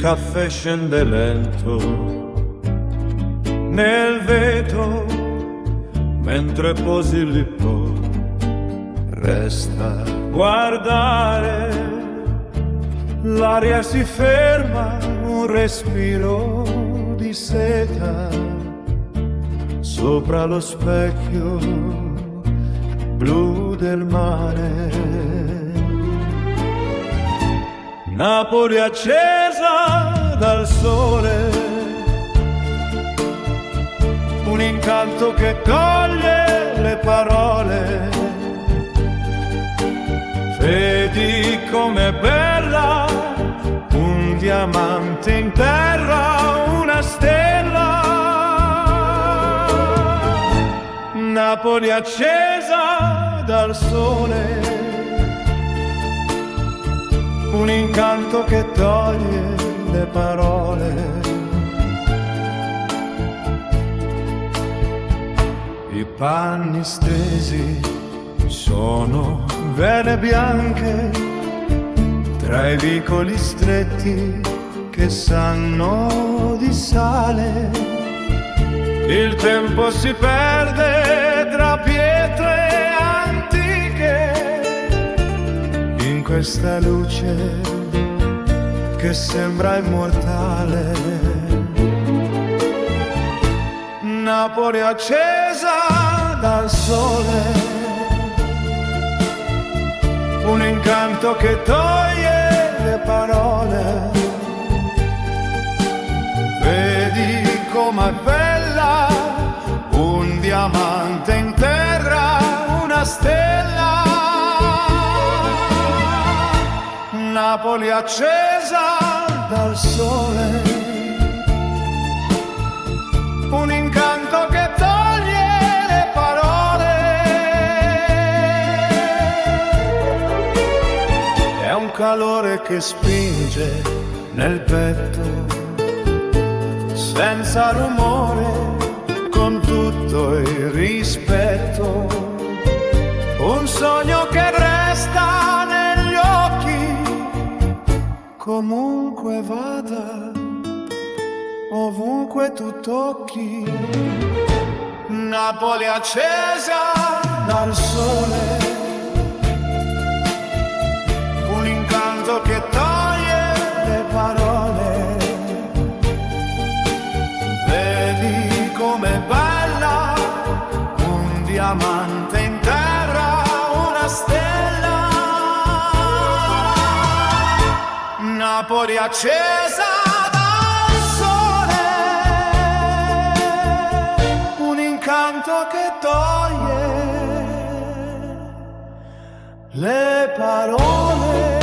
caffè scende lento nel vetro, mentre posi il lippo resta a guardare. L'aria si ferma, un respiro di seta sopra lo specchio blu del mare. Napoli accesa dal sole, un incanto che toglie le parole. Vedi com'è bella, un diamante in terra, una stella. Napoli accesa dal sole, un incanto che toglie le parole. I panni stesi sono vele bianche tra i vicoli stretti che sanno di sale. Il tempo si perde tra pietre antiche in questa luce che sembra immortale. Napoli accesa dal sole, un incanto che toglie le parole. Vedi com'è bella, un diamante in terra, una stella. Napoli accesa dal sole, un incanto che toglie le parole. È un calore che spinge nel petto, senza rumore, con tutto il rispetto. Un sogno che resta negli occhi, comunque vada, ovunque tu tocchi. Napoli accesa dal sole, un incanto che toglie le parole. Vedi com'è bella, un diamante in terra, una stella. Napoli accesa dal sole, un incanto che toglie le parole.